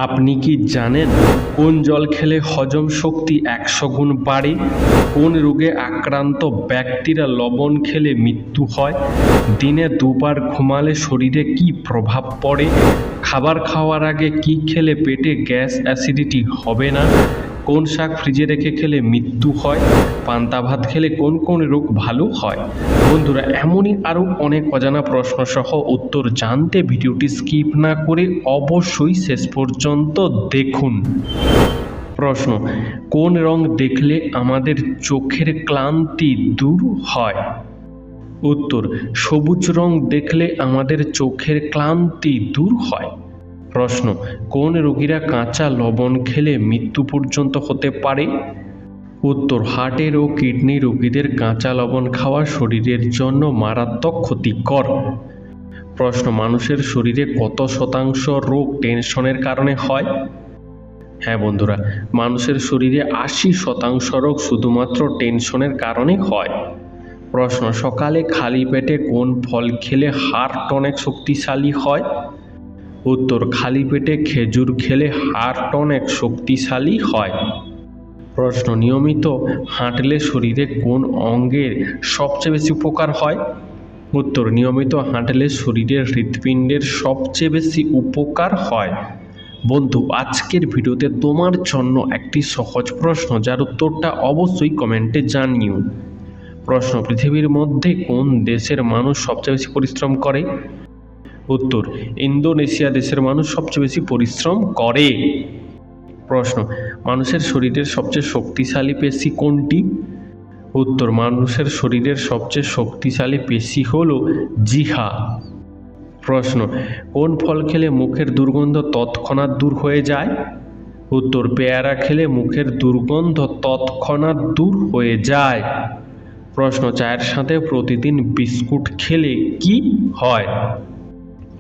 আপনি কি জানেন কোন জল খেলে হজম শক্তি 100 গুণ বাড়ে? কোন রোগে আক্রান্ত ব্যক্তিরা লবণ খেলে মৃত্যু হয়? দিনে দুবার ঘুমালে শরীরে কী প্রভাব পড়ে? খাবার খাওয়ার আগে কী খেলে পেটে গ্যাস অ্যাসিডিটি হবে না? কোন শাক ফ্রিজে রেখে খেলে মৃত্যু হয়? পান্তা ভাত খেলে কোন কোন রোগ ভালো হয়? বন্ধুরা, এমনই আরও অনেক অজানা প্রশ্ন সহ উত্তর জানতে ভিডিওটি স্কিপ না করে অবশ্যই শেষ পর্যন্ত দেখুন। প্রশ্ন: কোন রং দেখলে আমাদের চোখের ক্লান্তি দূর হয়? উত্তর: সবুজ রং দেখলে আমাদের চোখের ক্লান্তি দূর হয়। প্রশ্ন: কোন রোগীরা কাঁচা লবণ খেলে মৃত্যু পর্যন্ত হতে পারে? উত্তর: হার্টের ও কিডনি রোগীদের কাঁচা লবণ খাওয়া শরীরের জন্য মারাত্মক ক্ষতিকর। প্রশ্ন: মানুষের শরীরে কত শতাংশ রোগ টেনশনের কারণে হয়? হ্যাঁ বন্ধুরা, মানুষের শরীরে 80% রোগ শুধুমাত্র টেনশনের কারণে হয়। প্রশ্ন: সকালে খালি পেটে কোন ফল খেলে হার্ট অনেক শক্তিশালী হয়? উত্তর: খালি পেটে খেজুর খেলে হার্ট অনেক শক্তিশালী হয়। প্রশ্ন: নিয়মিত হাঁটলে শরীরে কোন অঙ্গের সবচেয়ে বেশি উপকার হয়? উত্তর: নিয়মিত হাঁটলে শরীরের হৃৎপিণ্ডের সবচেয়ে বেশি উপকার হয়। বন্ধু, আজকের ভিডিওতে তোমার জন্য একটি সহজ প্রশ্ন, যার উত্তরটা অবশ্যই কমেন্টে জানিও। প্রশ্ন: পৃথিবীর মধ্যে কোন দেশের মানুষ সবচেয়ে বেশি পরিশ্রম করে? উত্তর: ইন্দোনেশিয়া দেশের মানুষ সবচেয়ে বেশি পরিশ্রম করে। প্রশ্ন: মানুষের শরীরের সবচেয়ে শক্তিশালী পেশি কোনটি? উত্তর: মানুষের শরীরের সবচেয়ে শক্তিশালী পেশি হল জিহ্বা। প্রশ্ন: কোন ফল খেলে মুখের দুর্গন্ধ তৎক্ষণাৎ দূর হয়ে যায়? উত্তর: পেয়ারা খেলে মুখের দুর্গন্ধ তৎক্ষণাৎ দূর হয়ে যায়। প্রশ্ন: চায়ের সাথে প্রতিদিন বিস্কুট খেলে কি হয়?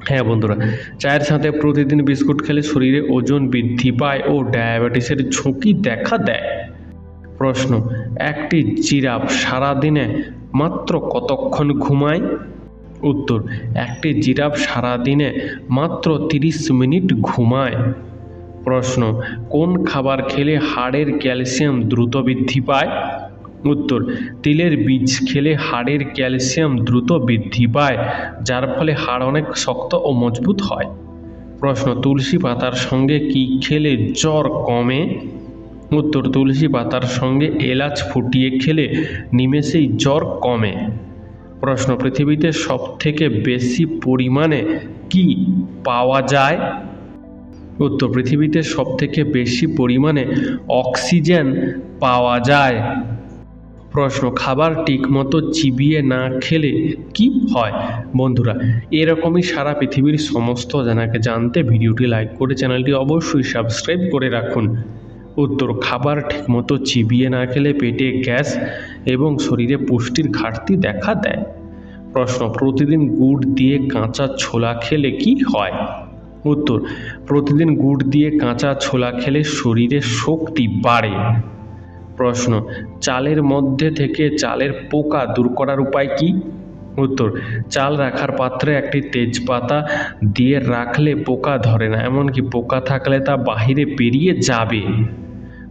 হ্যাঁ বন্ধুরা, চায়ের সাথে প্রতিদিন বিস্কুট খেলে শরীরে ওজন বৃদ্ধি পায় ও ডায়াবেটিসের ঝুঁকি দেখা দেয়। প্রশ্ন: একটি জিরাফ সারাদিনে মাত্র কতক্ষণ ঘুমায়? উত্তর: একটি জিরাফ সারাদিনে মাত্র 30 মিনিট ঘুমায়। প্রশ্ন: কোন খাবার খেলে হাড়ের ক্যালসিয়াম দ্রুত বৃদ্ধি পায়? উত্তর: তিলের বীজ খেলে হাড়ের ক্যালসিয়াম দ্রুত বৃদ্ধি পায়, যার ফলে হাড় অনেক শক্ত ও মজবুত হয়। প্রশ্ন: তুলসী পাতার সঙ্গে কি খেলে জ্বর কমে? উত্তর: তুলসী পাতার সঙ্গে এলাচ ফুটিয়ে খেলে নিমেষেই জ্বর কমে। প্রশ্ন: পৃথিবীতে সবথেকে বেশি পরিমাণে কি পাওয়া যায়? উত্তর: পৃথিবীতে সবথেকে বেশি পরিমাণে অক্সিজেন পাওয়া যায়। প্রশ্ন: খাবার ঠিকমতো চিবিয়ে না খেলে কি হয়? বন্ধুরা, এরকমই সারা পৃথিবীর সমস্ত জানাকে জানতে ভিডিওটি লাইক করে চ্যানেলটি অবশ্যই সাবস্ক্রাইব করে রাখুন। উত্তর: খাবার ঠিকমতো চিবিয়ে না খেলে পেটে গ্যাস এবং শরীরে পুষ্টির ঘাটতি দেখা দেয়। প্রশ্ন: প্রতিদিন গুড় দিয়ে কাঁচা ছোলা খেলে কি হয়? উত্তর: প্রতিদিন গুড় দিয়ে কাঁচা ছোলা খেলে শরীরে শক্তি বাড়ে। প্রশ্ন: চালের মধ্যে থেকে চালের পোকা দূর করার উপায় কি? উত্তর: চাল রাখার পাত্রে একটি তেজপাতা দিয়ে রাখলে পোকা ধরে না, এমনকি পোকা থাকলে তা বাহিরে বেরিয়ে যাবে।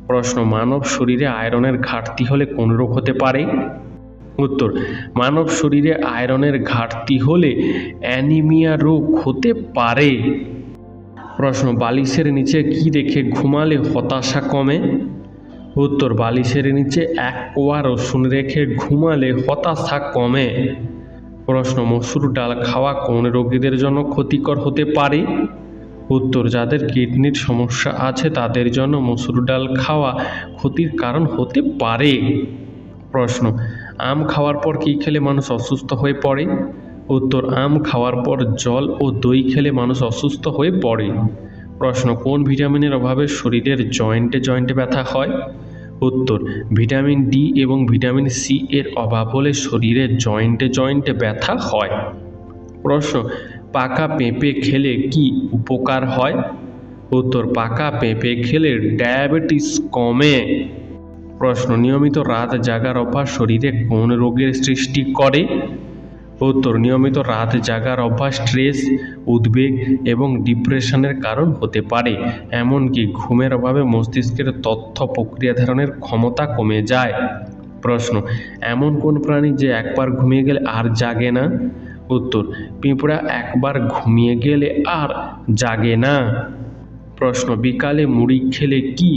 প্রশ্ন: মানব শরীরে আয়রনের ঘাটতি হলে কোন রোগ হতে পারে? উত্তর: মানব শরীরে আয়রনের ঘাটতি হলে অ্যানিমিয়া রোগ হতে পারে। প্রশ্ন: বালিশের নিচে কি রেখে ঘুমালে হতাশা কমে? উত্তর: বালিশের নিচে 1 কোয়া রসুন রেখে ঘুমালে হতাশা কমে। প্রশ্ন: মসুর ডাল খাওয়া কোন রোগীদের জন্য ক্ষতিকর হতে পারে? উত্তর: যাদের কিডনির সমস্যা আছে তাদের জন্য মসুর ডাল খাওয়া ক্ষতির কারণ হতে পারে। প্রশ্ন: আম খাওয়ার পর কী খেলে মানুষ অসুস্থ হয়ে পড়ে? উত্তর: আম খাওয়ার পর জল ও দই খেলে মানুষ অসুস্থ হয়ে পড়ে। প্রশ্ন: কোন ভিটামিনের অভাবে শরীরের জয়েন্টে জয়েন্টে ব্যথা হয়? উত্তর: ভিটামিন ডি এবং ভিটামিন সি এর অভাব হলে শরীরে জয়েন্টে জয়েন্টে ব্যথা হয়। প্রশ্ন: পাকা পেঁপে খেলে কি উপকার হয়? উত্তর: পাকা পেঁপে খেলে ডায়াবেটিস কমে। প্রশ্ন: নিয়মিত রাত জাগার অভ্যাস শরীরে কোন রোগের সৃষ্টি করে? উত্তর নিয়মিত রাত জাগার অভ্যাস স্ট্রেস, উদ্বেগ এবং ডিপ্রেশনের কারণ হতে পারে। এমনকি ঘুমের অভাবে মস্তিষ্কের তথ্য প্রক্রিয়াধারণের ক্ষমতা কমে যায়। প্রশ্ন, এমন কোন প্রাণী যে একবার ঘুমিয়ে গেলে আর জাগে না? উত্তর, পিঁপড়া একবার ঘুমিয়ে গেলে আর জাগে না। প্রশ্ন, বিকালে মুড়ি খেলে কি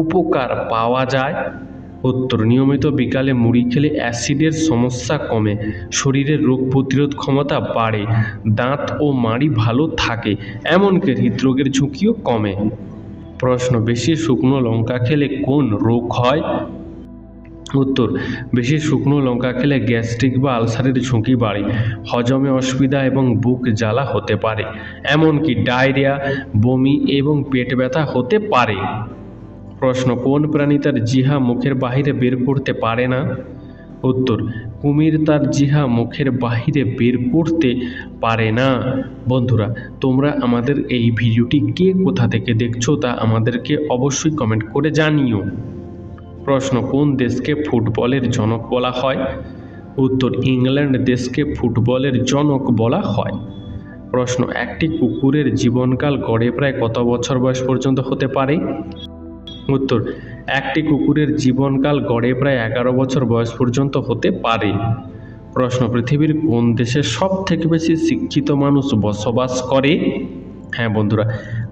উপকার পাওয়া যায়? উত্তর, নিয়মিত বিকালে মুড়ি খেলে অ্যাসিডের সমস্যা কমে, শরীরের রোগ প্রতিরোধ ক্ষমতা বাড়ে, দাঁত ও মাড়ি ভালো থাকে, এমনকি হৃদরোগের ঝুঁকিও কমে। প্রশ্ন, বেশি শুকনো লঙ্কা খেলে কোন রোগ হয়? উত্তর, বেশি শুকনো লঙ্কা খেলে গ্যাস্ট্রিক বা আলসারের ঝুঁকি বাড়ে, হজমে অসুবিধা এবং বুক জ্বালা হতে পারে, এমনকি ডায়রিয়া, বমি এবং পেট ব্যথা হতে পারে। প্রশ্ন, কোন প্রাণী তার জিহা মুখের বাহিরে বের করতে পারে না? উত্তর, কুমির তার জিহা মুখের বাহিরে বের করতে পারে না। বন্ধুরা, তোমরা আমাদের এই ভিডিওটি কে কোথা থেকে দেখছো তা আমাদেরকে অবশ্যই কমেন্ট করে জানিও। প্রশ্ন, কোন দেশকে ফুটবলের জনক বলা হয়? উত্তর, ইংল্যান্ড দেশকে ফুটবলের জনক বলা হয়। প্রশ্ন, একটি কুকুরের জীবনকাল গড়ে প্রায় কত বছর বয়স পর্যন্ত হতে পারে? উত্তর, একটি কুকুরের জীবনকাল গড়ে প্রায় 11 বছর বয়স পর্যন্ত হতে পারে। প্রশ্ন, পৃথিবীর কোন দেশে সব থেকে বেশি শিক্ষিত মানুষ বসবাস করে? হ্যাঁ বন্ধুরা,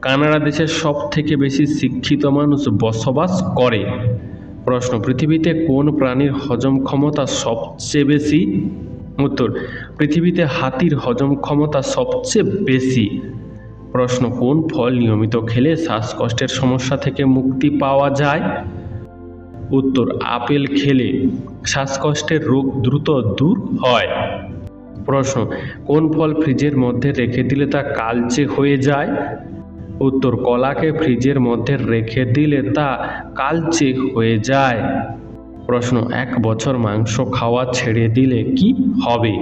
কানাডা দেশে সব থেকে বেশি শিক্ষিত মানুষ বসবাস করে। প্রশ্ন, পৃথিবীতে কোন প্রাণীর হজম ক্ষমতা সবচেয়ে বেশি? উত্তর, পৃথিবীতে হাতির হজম ক্ষমতা সবচেয়ে বেশি। প্রশ্ন, কোন ফল নিয়মিত খেলে শ্বাসকষ্টের সমস্যা থেকে মুক্তি পাওয়া যায়? উত্তর, আপেল খেলে শ্বাসকষ্টের রোগ দ্রুত দূর হয়। প্রশ্ন, কোন ফল ফ্রিজের মধ্যে রেখে দিলে তা কালচে হয়ে যায়? উত্তর, কলাকে ফ্রিজের মধ্যে রেখে দিলে তা কালচে হয়ে যায়। প্রশ্ন, 1 বছর মাংস খাওয়া ছেড়ে দিলে কি হবে?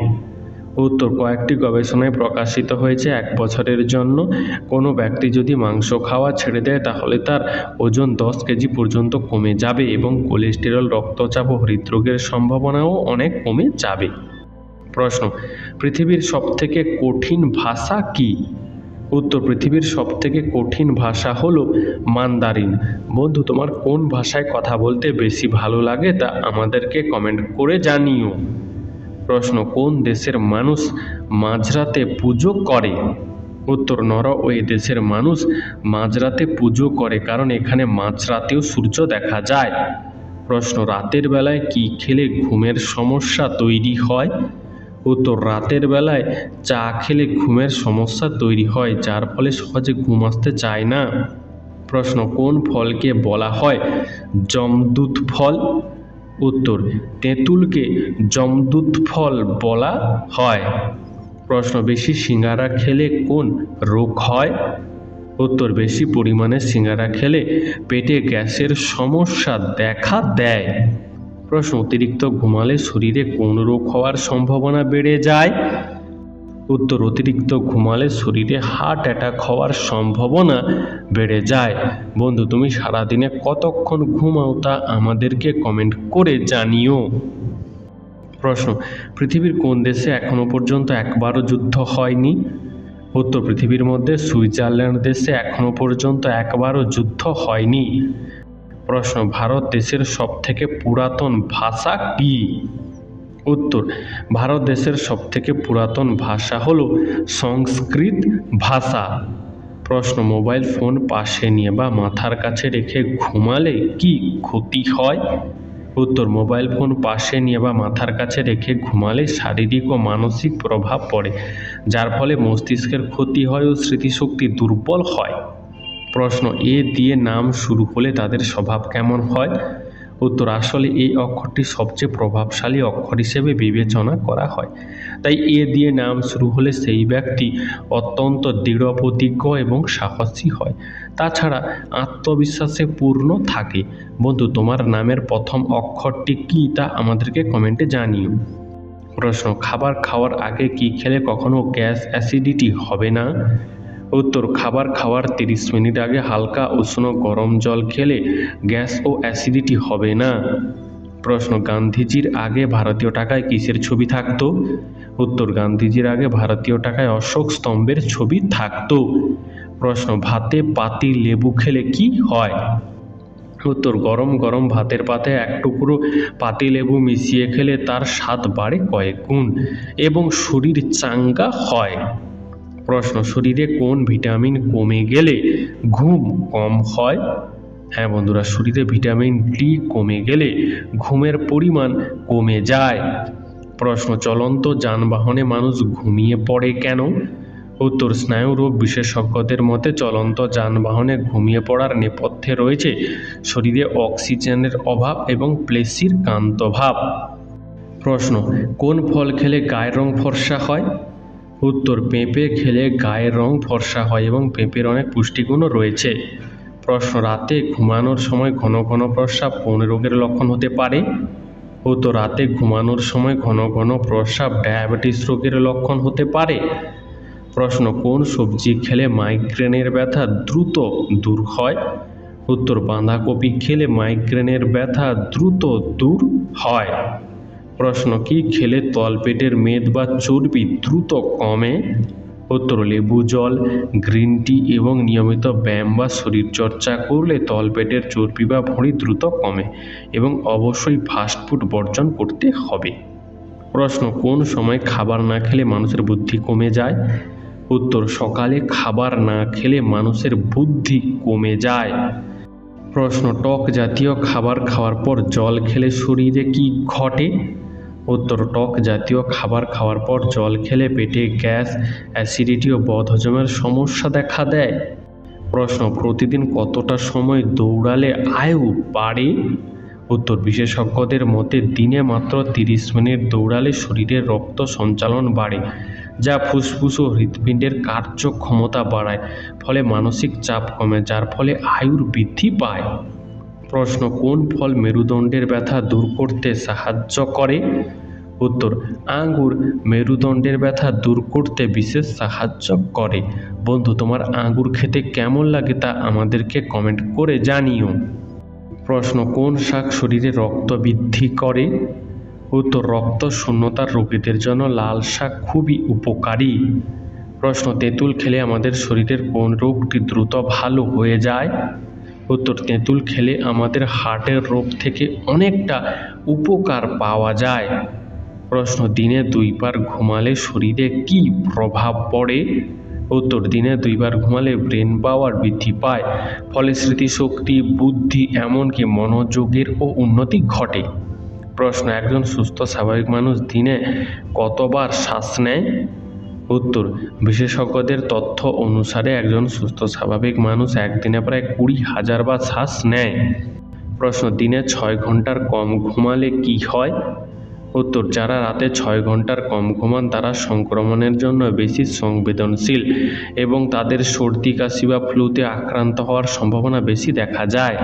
উত্তর, কয়েকটি গবেষণায় প্রকাশিত হয়েছে 1 বছরের জন্য কোনো ব্যক্তি যদি মাংস খাওয়া ছেড়ে দেয় তাহলে তার ওজন 10 কেজি পর্যন্ত কমে যাবে এবং কোলেস্টেরল, রক্তচাপ ও হৃদরোগের সম্ভাবনাও অনেক কমে যাবে। প্রশ্ন, পৃথিবীর সবথেকে কঠিন ভাষা কি? উত্তর, পৃথিবীর সবথেকে কঠিন ভাষা হলো মান্দারিন। বন্ধু, তোমার কোন ভাষায় কথা বলতে বেশি ভালো লাগে তা আমাদেরকে কমেন্ট করে জানিও। প্রশ্ন, কোন দেশের মানুষ মাঝরাতে পুজো করে? উত্তর, নরওয়ে দেশের মানুষ মাঝরাতে পুজো করে কারণ এখানে মাঝরাতেও সূর্য দেখা যায়। প্রশ্ন, রাতের বেলায় কি খেলে ঘুমের সমস্যা তৈরি হয়? উত্তর, রাতের বেলায় চা খেলে ঘুমের সমস্যা তৈরি হয় যার ফলে সহজে ঘুম আসতে চায় না। প্রশ্ন, কোন ফলকে বলা হয় যমদূত ফল? উত্তর, তেঁতুলকে যমদূত ফল বলা হয়। প্রশ্ন, বেশি সিঙ্গারা খেলে কোন রোগ হয়? উত্তর, বেশি পরিমাণে সিঙ্গারা খেলে পেটে গ্যাসের সমস্যা দেখা দেয়। প্রশ্ন, অতিরিক্ত ঘুমালে শরীরে কোন রোগ হওয়ার সম্ভাবনা বেড়ে যায়? উত্তর, অতিরিক্ত ঘুমালে শরীরে হার্ট অ্যাটাক হওয়ার সম্ভাবনা বেড়ে যায়। বন্ধু, তুমি সারাদিনে কতক্ষণ ঘুমাও তা আমাদেরকে কমেন্ট করে জানিও। প্রশ্ন, পৃথিবীর কোন দেশে এখনো পর্যন্ত একবারও যুদ্ধ হয়নি? উত্তর, পৃথিবীর মধ্যে সুইজারল্যান্ড দেশে এখনো পর্যন্ত একবারও যুদ্ধ হয়নি। প্রশ্ন, ভারত দেশের সবথেকে পুরাতন ভাষা কি? উত্তর, ভারত দেশের সবথেকে পুরাতন ভাষা হলো সংস্কৃত ভাষা। প্রশ্ন, মোবাইল ফোন পাশে নিয়ে বা মাথার কাছে রেখে ঘুমালে কি ক্ষতি হয়? উত্তর, মোবাইল ফোন পাশে নিয়ে বা মাথার কাছে রেখে ঘুমালে শারীরিক ও মানসিক প্রভাব পড়ে যার ফলে মস্তিষ্কের ক্ষতি হয় ও স্মৃতিশক্তি দুর্বল হয়। প্রশ্ন, এ দিয়ে নাম শুরু হলে তাদের স্বভাব কেমন হয়? উত্তর, আসলে এই অক্ষরটি সবচেয়ে প্রভাবশালী অক্ষর হিসেবে বিবেচনা করা হয়, তাই এ দিয়ে নাম শুরু হলে সেই ব্যক্তি অত্যন্ত দৃঢ়প্রতিজ্ঞ এবং সাহসী হয়, তাছাড়া আত্মবিশ্বাসে পূর্ণ থাকে। বন্ধু, তোমার নামের প্রথম অক্ষরটি কী তা আমাদেরকে কমেন্টে জানিও। প্রশ্ন, খাবার খাওয়ার আগে কি খেলে কখনো গ্যাস অ্যাসিডিটি হবে না? উত্তর, খাবার খাওয়ার 30 মিনিট আগে হালকা উষ্ণ গরম জল খেলে গ্যাস ও অ্যাসিডিটি হবে না। প্রশ্ন, গান্ধীজির আগে ভারতীয় টাকায় কিসের ছবি থাকতো? উত্তর, গান্ধীজির আগে ভারতীয় টাকায় অশোক স্তম্ভের ছবি থাকতো। প্রশ্ন, ভাতে পাতি লেবু খেলে কি হয়? উত্তর, গরম গরম ভাতের পাতে এক টুকরো পাতিলেবু মিশিয়ে খেলে তার স্বাদ বাড়ে কয়েক গুণ এবং শরীর চাঙ্গা হয়। প্রশ্ন, শরীরে কোন ভিটামিন কমে গেলে ঘুম কম হয়? হ্যাঁ বন্ধুরা, শরীরে ভিটামিন ডি কমে গেলে ঘুমের পরিমাণ কমে যায়। প্রশ্ন, চলন্ত যানবাহনে মানুষ ঘুমিয়ে পড়ে কেন? উত্তর, স্নায়ুরোগ বিশেষজ্ঞদের মতে চলন্ত যানবাহনে ঘুমিয়ে পড়ার নেপথ্যে রয়েছে শরীরে অক্সিজেনের অভাব এবং প্লেসির ক্লান্তভাব। প্রশ্ন, কোন ফল খেলে গায়ের রং ফর্সা হয়? উত্তর, পেঁপে খেলে গায়ের রং ফর্সা হয় এবং পেঁপের অনেক পুষ্টিগুণও রয়েছে। প্রশ্ন, রাতে ঘুমানোর সময় ঘন ঘন প্রস্রাব কোন রোগের লক্ষণ হতে পারে? উত্তর, রাতে ঘুমানোর সময় ঘন ঘন প্রস্রাব ডায়াবেটিস রোগের লক্ষণ হতে পারে। প্রশ্ন, কোন সবজি খেলে মাইগ্রেনের ব্যথা দ্রুত দূর হয়? উত্তর, বাঁধাকপি খেলে মাইগ্রেনের ব্যথা দ্রুত দূর হয়। প্রশ্ন, কি খেলে তলপেটের মেদ বা চর্বি দ্রুত কমে? উত্তর, লেবু জল, গ্রিন টি এবং নিয়মিত ব্যায়াম বা শরীরচর্চা করলে তলপেটের চর্বি বা ভুঁড়ি দ্রুত কমে এবং অবশ্যই ফাস্টফুড বর্জন করতে হবে। প্রশ্ন, কোন সময় খাবার না খেলে মানুষের বুদ্ধি কমে যায়? উত্তর, সকালে খাবার না খেলে মানুষের বুদ্ধি কমে যায়। প্রশ্ন, টক জাতীয় খাবার খাওয়ার পর জল খেলে শরীরে কি ঘটে? উত্তর, টক জাতীয় খাবার খাওয়ার পর জল খেলে পেটে গ্যাস, অ্যাসিডিটি ও বদহজমের সমস্যা দেখা দেয়। প্রশ্ন, প্রতিদিন কতটা সময় দৌড়ালে আয়ু বাড়ে? উত্তর, বিশেষজ্ঞদের মতে দিনে মাত্র 30 মিনিট দৌড়ালে শরীরের রক্ত সঞ্চালন বাড়ে, যা ফুসফুস ও হৃৎপিণ্ডের কার্যক্ষমতা বাড়ায়, ফলে মানসিক চাপ কমে, যার ফলে আয়ুর বৃদ্ধি পায়। প্রশ্ন, কোন ফল মেরুদণ্ডের ব্যথা দূর করতে সাহায্য করে? উত্তর, আঙ্গুর মেরুদণ্ডের ব্যথা দূর করতে বিশেষ সাহায্য করে। বন্ধু, তোমার আঙ্গুর খেতে কেমন লাগে তা আমাদেরকে কমেন্ট করে জানিও। প্রশ্ন, কোন শাক শরীরে রক্ত বৃদ্ধি করে? উত্তর, রক্ত শূন্যতার রোগীদের জন্য লাল শাক খুবই উপকারী। প্রশ্ন, তেঁতুল খেলে আমাদের শরীরের কোন রোগটি দ্রুত ভালো হয়ে যায়? উত্তর, তেঁতুল খেলে আমাদের হার্টের রোগ থেকে অনেকটা উপকার পাওয়া যায়। প্রশ্ন, দিনে 2 বার ঘুমালে শরীরে কি প্রভাব পড়ে? উত্তর, দিনে 2 বার ঘুমালে ব্রেন পাওয়ার বৃদ্ধি পায়, ফলে স্মৃতিশক্তি, বুদ্ধি এমনকি মনোযোগের ও উন্নতি ঘটে। প্রশ্ন, একজন সুস্থ স্বাভাবিক মানুষ দিনে কতবার শ্বাস নেয়? উত্তর, বিশেষজ্ঞদের তথ্য অনুসারে একজন সুস্থ স্বাভাবিক মানুষ একদিনে প্রায় 20,000 বার শ্বাস নেয়। প্রশ্ন, দিনে 6 ঘন্টার কম ঘুমালে কি হয়? উত্তর, যারা রাতে 6 ঘন্টার কম ঘুমান তারা সংক্রমণের জন্য বেশি সংবেদনশীল এবং তাদের সর্দি কাশি বা ফ্লুতে আক্রান্ত হওয়ার সম্ভাবনা বেশি দেখা যায়।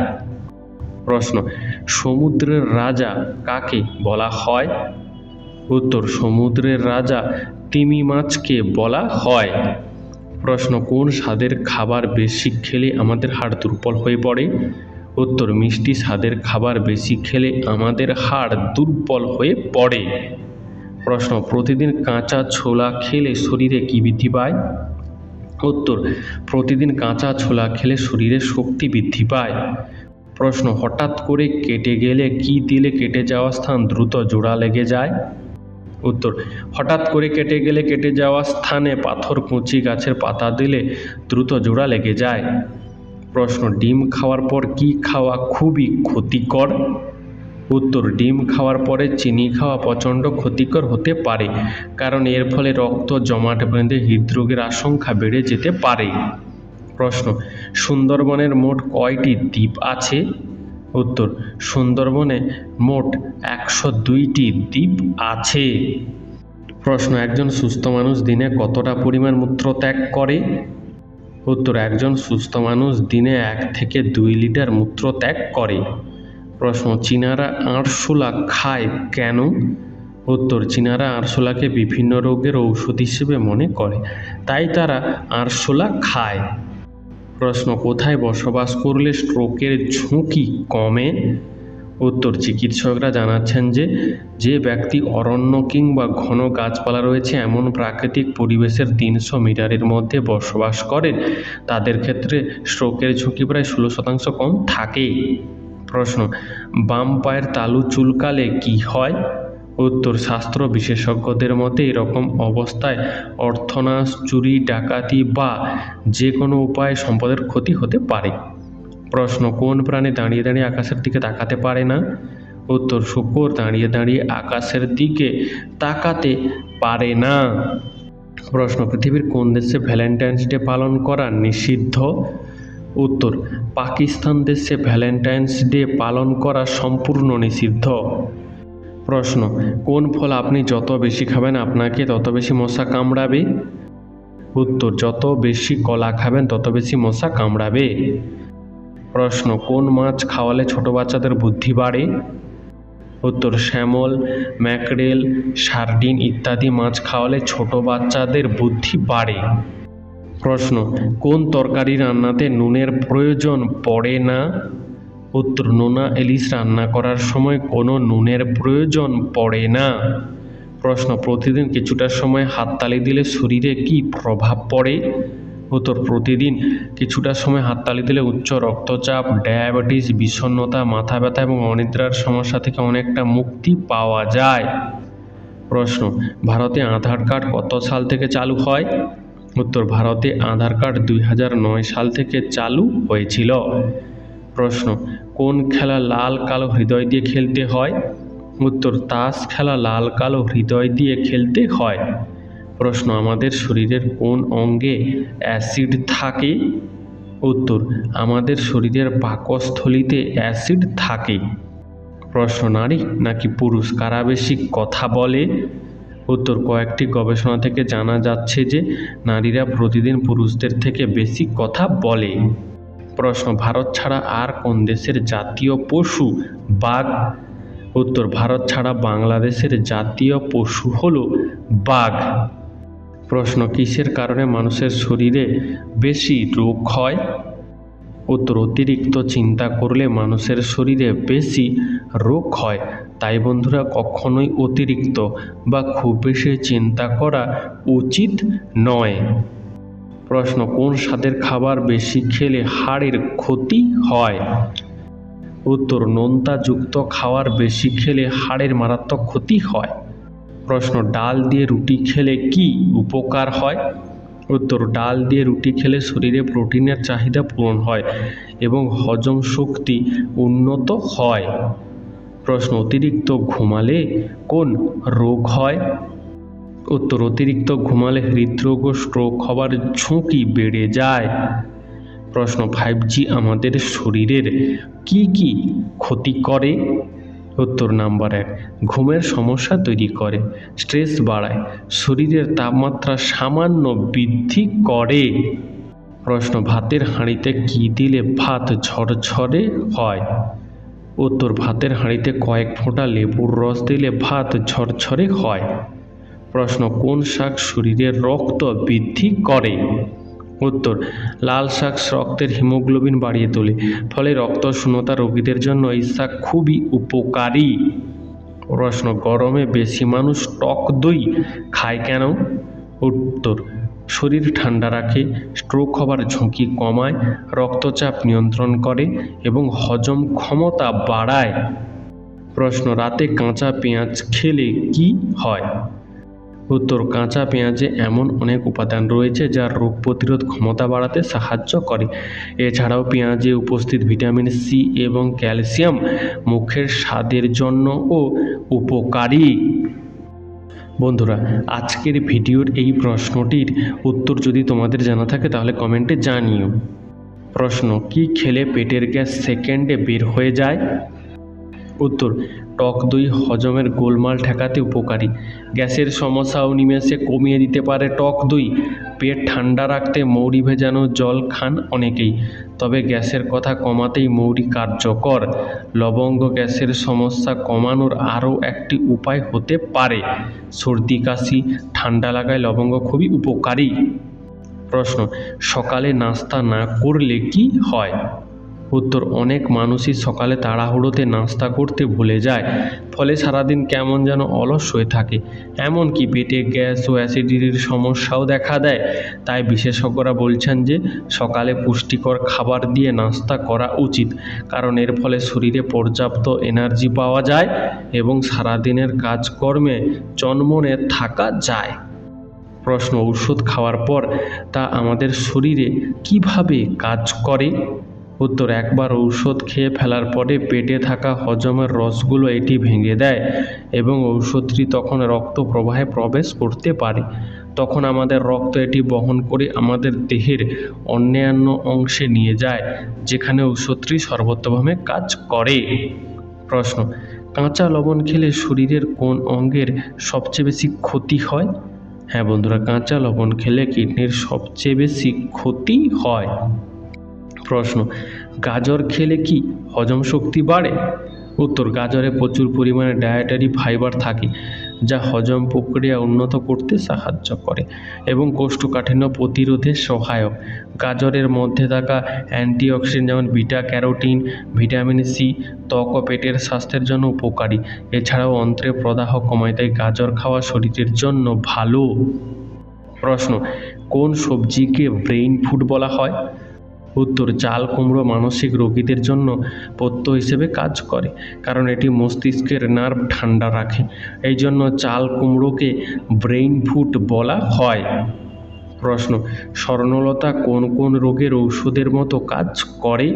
প্রশ্ন, সমুদ্রের রাজা কাকে বলা হয়? উত্তর, সমুদ্রের রাজা তিমি মাছকে বলা হয়। প্রশ্ন, কোন স্বাদের খাবার বেশি খেলে আমাদের হাড় দুর্বল হয়ে পড়ে? উত্তর, মিষ্টি স্বাদের খাবার বেশি খেলে আমাদের হাড় দুর্বল হয়ে পড়ে। প্রশ্ন, প্রতিদিন কাঁচা ছোলা খেলে শরীরে কি বৃদ্ধি পায়? উত্তর, প্রতিদিন কাঁচা ছোলা খেলে শরীরে শক্তি বৃদ্ধি পায়। প্রশ্ন, হঠাৎ করে কেটে গেলে কি দিলে কেটে যাওয়া স্থান দ্রুত জোড়া লেগে যায়? উত্তর, হঠাৎ করে কেটে গেলে কেটে যাওয়া স্থানে পাথরকুচি গাছের পাতা দিলে দ্রুত জোড়া লেগে যায়। প্রশ্ন, ডিম খাওয়ার পর কি খাওয়া খুবই ক্ষতিকর? উত্তর, ডিম খাওয়ার পরে চিনি খাওয়া প্রচণ্ড ক্ষতিকর হতে পারে, কারণ এর ফলে রক্ত জমাট বেঁধে হৃদরোগের আশঙ্কা বেড়ে যেতে পারে। প্রশ্ন, সুন্দরবনের মোট কয়টি দ্বীপ আছে? উত্তর, সুন্দরবনে মোট 102টি দ্বীপ আছে। প্রশ্ন, একজন সুস্থ মানুষ দিনে কতটা পরিমাণ মূত্র ত্যাগ করে? উত্তর, একজন সুস্থ মানুষ দিনে 1 থেকে 2 লিটার মূত্র ত্যাগ করে। প্রশ্ন, চীনারা আরশোলা খায় কেন? উত্তর, চীনারা আরশোলাকে বিভিন্ন রোগের ঔষধ হিসেবে মনে করে, তাই তারা আরশোলা খায়। প্রশ্ন, কোথায় বসবাস করলে স্ট্রোকের ঝুঁকি কমে? উত্তর, চিকিৎসকরা জানাচ্ছেন যে যে ব্যক্তি অরণ্য কিংবা ঘন গাছপালা রয়েছে এমন প্রাকৃতিক পরিবেশের 300 মিটারের মধ্যে বসবাস করেন তাদের ক্ষেত্রে স্ট্রোকের ঝুঁকি প্রায় 16% কম থাকে। প্রশ্ন, বাম পায়ের তালু চুলকালে কি হয়? উত্তর, শাস্ত্র বিশেষজ্ঞদের মতে এরকম অবস্থায় অর্থনাশ, চুরি, ডাকাতি বা যে কোনো উপায়ে সম্পদের ক্ষতি হতে পারে। প্রশ্ন, কোন প্রাণী দাঁড়িয়ে দাঁড়িয়ে আকাশের দিকে তাকাতে পারে না? উত্তর, শূকর দাঁড়িয়ে দাঁড়িয়ে আকাশের দিকে তাকাতে পারে না। প্রশ্ন, পৃথিবীর কোন দেশে ভ্যালেন্টাইন্স ডে পালন করা নিষিদ্ধ? উত্তর, পাকিস্তান দেশে ভ্যালেন্টাইন্স ডে পালন করা সম্পূর্ণ নিষিদ্ধ। প্রশ্ন, কোন ফল আপনি যত বেশি খাবেন আপনাকে তত বেশি মশা কামড়াবে? উত্তর, যত বেশি কলা খাবেন তত বেশি মশা কামড়াবে। প্রশ্ন, কোন মাছ খাওয়ালে ছোট বাচ্চাদের বুদ্ধি বাড়ে? উত্তর, স্যামল, ম্যাকরেল, সার্ডিন ইত্যাদি মাছ খাওয়ালে ছোট বাচ্চাদের বুদ্ধি বাড়ে। প্রশ্ন, কোন তরকারি রান্নাতে নুনের প্রয়োজন পড়ে না? উত্তর, নোনা ইলিশ রান্না করার সময় কোনো নুনের প্রয়োজন পড়ে না। প্রশ্ন, প্রতিদিন কিছুটা সময় হাততালি দিলে শরীরে কি প্রভাব পড়ে? উত্তর, প্রতিদিন কিছুটা সময় হাততালি দিলে উচ্চ রক্তচাপ, ডায়াবেটিস, বিষণ্ণতা, মাথা ব্যথা এবং অনিদ্রার সমস্যা থেকে অনেকটা মুক্তি পাওয়া যায়। প্রশ্ন, ভারতে আধার কার্ড কত সাল থেকে চালু হয়? উত্তর, ভারতে আধার কার্ড 2009 সাল থেকে চালু হয়েছিল। প্রশ্ন, কোন খেলা লাল কালো হৃদয় দিয়ে খেলতে হয়? উত্তর, তাস খেলা লাল কালো হৃদয় দিয়ে খেলতে হয়। প্রশ্ন, আমাদের শরীরের কোন অঙ্গে অ্যাসিড থাকে? উত্তর, আমাদের শরীরের পাকস্থলীতে অ্যাসিড থাকে। প্রশ্ন, নারী নাকি পুরুষ কারা বেশি কথা বলে? উত্তর, কয়েকটি গবেষণা থেকে জানা যাচ্ছে যে নারীরা প্রতিদিন পুরুষদের থেকে বেশি কথা বলে। প্রশ্ন, ভারত ছাড়া আর কোন দেশের জাতীয় পশু বাঘ? উত্তর, ভারত ছাড়া বাংলাদেশের জাতীয় পশু হলো বাঘ। প্রশ্ন, কিসের কারণে মানুষের শরীরে বেশি রোগ হয়? উত্তর, অতিরিক্ত চিন্তা করলে মানুষের শরীরে বেশি রোগ হয়। তাই বন্ধুরা, কখনোই অতিরিক্ত বা খুব বেশি চিন্তা করা উচিত নয়। প্রশ্ন, কোন স্বাদের খাবার বেশি খেলে হাড়ের ক্ষতি হয়? উত্তর, নোনতাযুক্ত খাবার বেশি খেলে হাড়ের মারাত্মক ক্ষতি হয়। প্রশ্ন, ডাল দিয়ে রুটি খেলে কি উপকার হয়? উত্তর, ডাল দিয়ে রুটি খেলে শরীরে প্রোটিনের চাহিদা পূরণ হয় এবং হজম শক্তি উন্নত হয়। প্রশ্ন, অতিরিক্ত ঘুমালে কোন রোগ হয়? উত্তর, অতিরিক্ত ঘুমালে হৃদরোগ ও স্ট্রোক হবার ঝুঁকি বেড়ে যায়। প্রশ্ন, 5G আমাদের শরীরের কি কি ক্ষতি করে? উত্তর, নাম্বার 1, ঘুমের সমস্যা তৈরি করে, স্ট্রেস বাড়ায়, শরীরের তাপমাত্রা সামান্য বৃদ্ধি করে। প্রশ্ন, ভাতের হাঁড়িতে কি দিলে ভাত ঝরঝরে হয়? উত্তর, ভাতের হাঁড়িতে কয়েক ফোঁটা লেবুর রস দিলে ভাত ঝরঝরে হয়। প্রশ্ন, কোন শাক শরীরের রক্ত বৃদ্ধি করে? উত্তর, লাল শাক রক্তের হিমোগ্লোবিন বাড়িয়ে তোলে, ফলে রক্তশূন্যতা রোগীদের জন্য এই শাক খুবই উপকারী। প্রশ্ন, গরমে বেশি মানুষ টক দই খায় কেন? উত্তর, শরীর ঠান্ডা রাখে, স্ট্রোক হবার ঝুঁকি কমায়, রক্তচাপ নিয়ন্ত্রণ করে এবং হজম ক্ষমতা বাড়ায়। প্রশ্ন, রাতে কাঁচা পেঁয়াজ খেলে কি হয়? উত্তর, কাঁচা পেঁয়াজে এমন অনেক উপাদান রয়েছে যা রোগ প্রতিরোধ ক্ষমতা বাড়াতে সাহায্য করে। এছাড়াও পেঁয়াজে উপস্থিত ভিটামিন সি এবং ক্যালসিয়াম মুখের স্বাদের জন্যও উপকারী। বন্ধুরা, আজকের ভিডিওর এই প্রশ্নটির উত্তর যদি তোমাদের জানা থাকে তাহলে কমেন্টে জানিও। প্রশ্ন, কি খেলে পেটের গ্যাস সেকেন্ডে বের হয়ে যায়? উত্তর, টক দই হজমের গোলমাল ঠেকাতে উপকারী, গ্যাসের সমস্যাও নিমেষে কমিয়ে দিতে পারে টক দই। পেট ঠান্ডা রাখতে মৌরি ভেজানো জল খান অনেকেই, তবে গ্যাসের কথা কমাতেই মৌরি কার্যকর। লবঙ্গ গ্যাসের সমস্যা কমানোর আরও একটি উপায় হতে পারে। সর্দি কাশি ঠান্ডা লাগায় লবঙ্গ খুবই উপকারী। প্রশ্ন, সকালে নাস্তা না করলে কি হয়? উত্তর, অনেক মানুষই সকালে তাড়াহুড়োতে নাস্তা করতে ভুলে যায়, ফলে সারাদিন কেমন যেন অলস হয়ে থাকে, এমনকি পেটে গ্যাস ও অ্যাসিডিটির সমস্যাও দেখা দেয়। তাই বিশেষজ্ঞরা বলছেন যে সকালে পুষ্টিকর খাবার দিয়ে নাস্তা করা উচিত, কারণ এর ফলে শরীরে পর্যাপ্ত এনার্জি পাওয়া যায় এবং সারাদিনের কাজকর্মে চনমনে থাকা যায়। প্রশ্ন, ঔষধ খাওয়ার পর তা আমাদের শরীরে কিভাবে কাজ করে? উত্তর, একবার ঔষধ খেয়ে ফেলার পরে পেটে থাকা হজমের রসগুলো এটি ভেঙে দেয় এবং ঔষধটি তখন রক্ত প্রবাহে প্রবেশ করতে পারে। তখন আমাদের রক্ত এটি বহন করে আমাদের দেহের অন্যান্য অংশে নিয়ে যায়, যেখানে ঔষধটি সর্বোত্তমভাবে কাজ করে। প্রশ্ন, কাঁচা লবণ খেলে শরীরের কোন অঙ্গের সবচেয়ে বেশি ক্ষতি হয়? হ্যাঁ বন্ধুরা, কাঁচা লবণ খেলে কিডনির সবচেয়ে বেশি ক্ষতি হয়। প্রশ্ন, গাজর খেলে কি হজম শক্তি বাড়ে? উত্তর, গাজরে প্রচুর পরিমাণে ডায়েটারি ফাইবার থাকে, যা হজম প্রক্রিয়া উন্নত করতে সাহায্য করে এবং কোষ্ঠকাঠিন্য প্রতিরোধে সহায়ক। গাজরের মধ্যে থাকা অ্যান্টিঅক্সিডেন্ট যেমন বিটা ক্যারোটিন, ভিটামিন সি ত্বক ও পেটের স্বাস্থ্যের জন্য উপকারী। এছাড়াও অন্ত্রের প্রদাহ কমায়, তাই গাজর খাওয়া শরীরের জন্য ভালো। প্রশ্ন, কোন সবজিকে ব্রেইন ফুড বলা হয়? উত্তর, চাল কুমড়ো মানসিক রোগীদের জন্য পথ্য হিসেবে কাজ করে, কারণ এটি মস্তিষ্কের নার্ভ ঠান্ডা রাখে। এই জন্য চাল কুমড়োকে ব্রেইন ফুড বলা হয়। প্রশ্ন, স্বর্ণলতা কোন কোন রোগের ঔষধের মতো কাজ করে?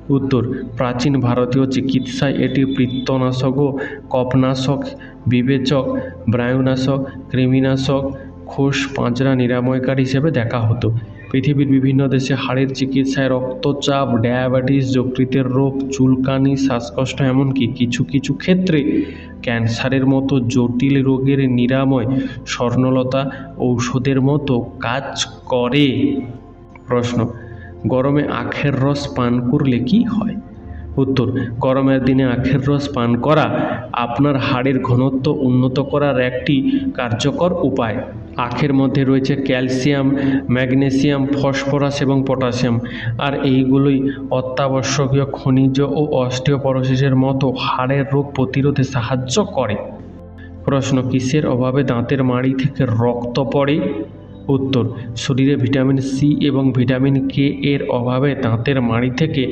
উত্তর, প্রাচীন ভারতীয় চিকিৎসায় এটি পিত্তনাশক ও কফনাশক, বিবেচক, বায়ুনাশক, কৃমিনাশক, খোস পাঁজরা নিরাময়কারী হিসেবে দেখা হতো। পৃথিবীর বিভিন্ন দেশে হাড়ের চিকিৎসায় রক্তচাপ, ডায়াবেটিস, যকৃতের রোগ, চুলকানি, শ্বাসকষ্ট, এমনকি কিছু কিছু ক্ষেত্রে ক্যান্সারের মতো জটিল রোগের নিরাময় স্বর্ণলতা ঔষধের মতো কাজ করে। প্রশ্ন, গরমে আখের রস পান করলে কি হয়? উত্তর, গরমের দিনে আখের রস পান করা আপনার হাড়ের ঘনত্ব উন্নত করার একটি কার্যকর উপায়। আখের মধ্যে রয়েছে ক্যালসিয়াম, ম্যাগনেসিয়াম, ফসফরাস এবং পটাশিয়াম, আর এইগুলোই অত্যাবশ্যকীয় খনিজ ও অস্টিওপরোসিসের মতো হাড়ের রোগ প্রতিরোধে সাহায্য করে। প্রশ্ন, কিসের অভাবে দাঁতের মাড়ি থেকে রক্ত পড়ে? উত্তর, শরীরে ভিটামিন সি এবং ভিটামিন কে এর অভাবে দাঁতের মাড়ি থেকে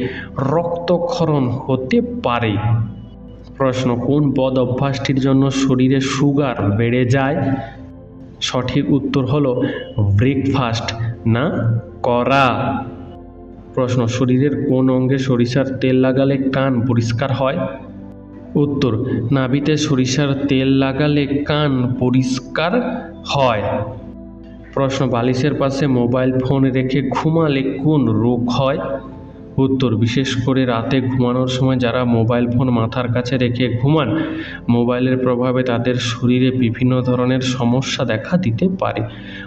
রক্তক্ষরণ হতে পারে। প্রশ্ন, কোন বদ অভ্যাসটির জন্য শরীরে সুগার বেড়ে যায়? সঠিক উত্তর হলো ব্রেকফাস্ট না করা। প্রশ্ন, শরীরের কোন অঙ্গে সরিষার তেল লাগালে কান পরিষ্কার হয়? উত্তর, নাভিতে সরিষার তেল লাগালে কান পরিষ্কার হয়। প্রশ্ন, বালিশের পাশে মোবাইল ফোন রেখে ঘুমালে কোন রোগ হয়? উত্তর, বিশেষ করে রাতে ঘুমানোর সময় যারা মোবাইল ফোন মাথার কাছে রেখে ঘুমান, মোবাইলের প্রভাবে তাদের শরীরে বিভিন্ন ধরনের সমস্যা দেখা দিতে পারে।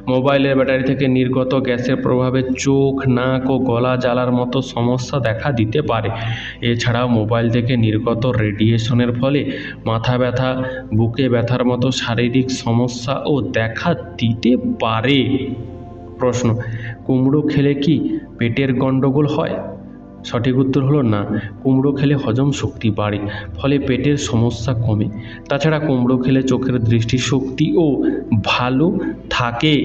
মোবাইলের ব্যাটারি থেকে নির্গত গ্যাসের প্রভাবে চোখ, নাক ও গলা জ্বালার মতো সমস্যা দেখা দিতে পারে। এছাড়াও মোবাইল থেকে নির্গত রেডিয়েশনের ফলে মাথা ব্যথা, বুকে ব্যথার মতো শারীরিক সমস্যাও দেখা দিতে পারে। প্রশ্ন, কুমড়ো খেলে কি পেটের গণ্ডগোল হয়? সঠিক উত্তর হলো না। কুমড়ো খেলে হজম শক্তি বাড়ে, ফলে পেটের সমস্যা কমে। তাছাড়া কুমড়ো খেলে চোখের দৃষ্টিশক্তিও ভালো থাকে।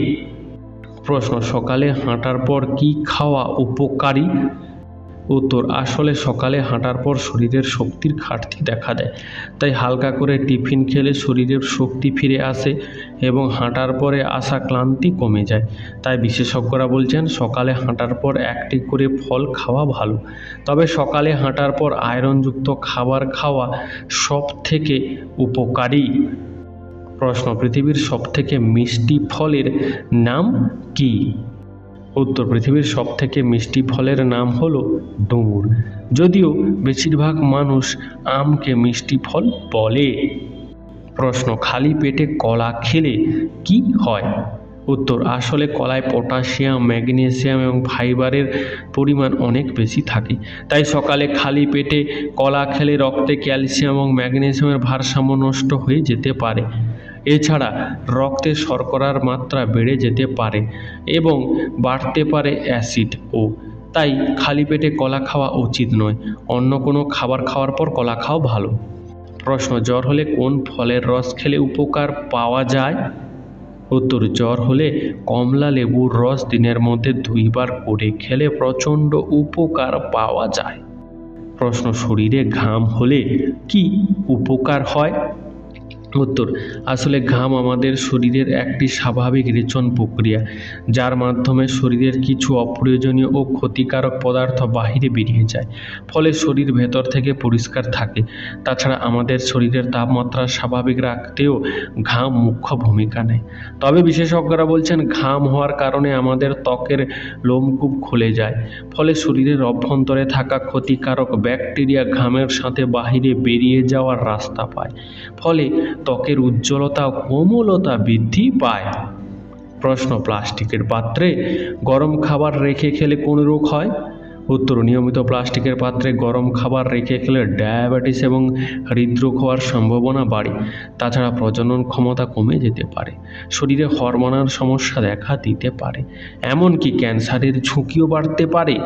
প্রশ্ন, সকালে হাঁটার পর কি খাওয়া উপকারী? উত্তর, আসলে সকালে হাঁটার পর শরীরের শক্তির ঘাটতি দেখা দেয়, তাই হালকা করে টিফিন খেলে শরীরের শক্তি ফিরে আসে এবং হাঁটার পরে আসা ক্লান্তি কমে যায়। তাই বিশেষজ্ঞরা বলছেন সকালে হাঁটার পর একটি করে ফল খাওয়া ভালো। তবে সকালে হাঁটার পর আয়রনযুক্ত খাবার খাওয়া সব থেকে উপকারী। প্রশ্ন, পৃথিবীর সবথেকে মিষ্টি ফলের নাম কি? উত্তর, পৃথিবীর সবথেকে মিষ্টি ফলের নাম হলো ডুমুর, যদিও বেশিরভাগ মানুষ আমকে মিষ্টি ফল বলে। প্রশ্ন, খালি পেটে কলা খেলে কি হয়? উত্তর, আসলে কলায় পটাশিয়াম, ম্যাগনেসিয়াম এবং ফাইবারের পরিমাণ অনেক বেশি থাকে, তাই সকালে খালি পেটে কলা খেলে রক্তে ক্যালসিয়াম এবং ম্যাগনেসিয়ামের ভারসাম্য নষ্ট হয়ে যেতে পারে। এছাড়া রক্তে শর্করার মাত্রা বেড়ে যেতে পারে এবং বাড়তে পারে অ্যাসিড ও তাই খালি পেটে কলা খাওয়া উচিত নয়, অন্য কোনো খাবার খাওয়ার পর কলা খাওয়া ভালো। প্রশ্ন, জ্বর হলে কোন ফলের রস খেলে উপকার পাওয়া যায়? উত্তর, জ্বর হলে কমলা লেবুর রস দিনের মধ্যে 2 বার করে খেলে প্রচণ্ড উপকার পাওয়া যায়। প্রশ্ন, শরীরে ঘাম হলে কি উপকার হয়? উত্তর, আসলে ঘাম আমাদের শরীরের একটি স্বাভাবিক রেচন প্রক্রিয়া, যার মাধ্যমে শরীরের কিছু অপ্রয়োজনীয় ও ক্ষতিকারক পদার্থ বাহিরে বেরিয়ে যায়, ফলে শরীর ভেতর থেকে পরিষ্কার থাকে। তাছাড়া আমাদের শরীরের তাপমাত্রা স্বাভাবিক রাখতেও ঘাম মুখ্য ভূমিকা নেয়। তবে বিশেষজ্ঞরা বলছেন, ঘাম হওয়ার কারণে আমাদের ত্বকের লোমকূপ খুলে যায়, ফলে শরীরের অভ্যন্তরে থাকা ক্ষতিকারক ব্যাকটেরিয়া ঘামের সাথে বাহিরে বেরিয়ে যাওয়ার রাস্তা পায়, ফলে ত্বকের উজ্জ্বলতা ও কোমলতা বৃদ্ধি পায়। প্রশ্ন, প্লাস্টিকের পাত্রে গরম খাবার রেখে খেলে কোন রোগ হয়? উত্তর, নিয়মিত প্লাস্টিকের পাত্রে গরম খাবার রেখে খেলে ডায়াবেটিস এবং হৃদরোগ হওয়ার সম্ভাবনা বাড়ে। তাছাড়া প্রজনন ক্ষমতা কমে যেতে পারে, শরীরে হরমোনাল সমস্যা দেখা দিতে পারে, এমনকি ক্যান্সারের ঝুঁকিও বাড়তে পারে।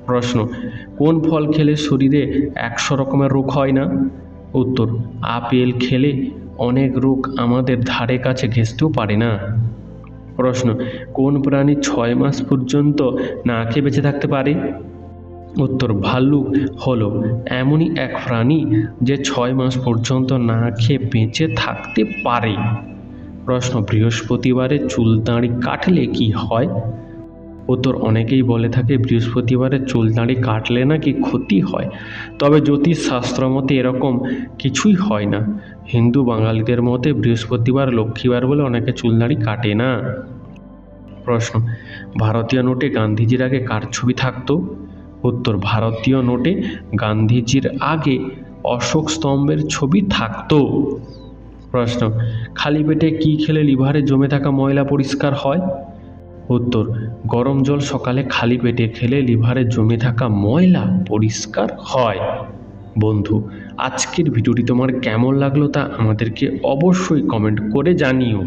প্রশ্ন, কোন ফল খেলে শরীরে 100 রকমের রোগ হয় না? উত্তর, আপেল খেলে অনেক রোগ আমাদের ধারে কাছে ঘেঁষতেও পারে না। প্রশ্ন, কোন প্রাণী 6 মাস পর্যন্ত না খেয়ে বেঁচে থাকতে পারে? উত্তর, ভাল্লুক হলো এমনই এক প্রাণী যে 6 মাস পর্যন্ত না খেয়ে বেঁচে থাকতে পারে। প্রশ্ন, বৃহস্পতিবারে চুল দাড়ি কাটলে কি হয়? উত্তর, অনেকেই বলে থাকে বৃহস্পতিবারে চুল দাড়ি কাটলে নাকি ক্ষতি হয়, তবে জ্যোতিষ শাস্ত্র মতে এরকম কিছুই হয় না। হিন্দু বাঙালিদের মতে বৃহস্পতিবার লক্ষ্মীবার বলে অনেকে চুল দাড়ি কাটে না। প্রশ্ন, ভারতীয় নোটে গান্ধীজির আগে কার ছবি থাকতো? উত্তর, ভারতীয় নোটে গান্ধীজির আগে অশোক স্তম্ভের ছবি থাকতো। প্রশ্ন, খালি পেটে কি খেলে লিভারে জমে থাকা ময়লা পরিষ্কার হয়? উত্তর, গরম জল সকালে খালি পেটে খেলে লিভারে জমে থাকা ময়লা পরিষ্কার হয়। বন্ধু, আজকের ভিডিওটি তোমার কেমন লাগলো তা আমাদেরকে অবশ্যই কমেন্ট করে জানিও।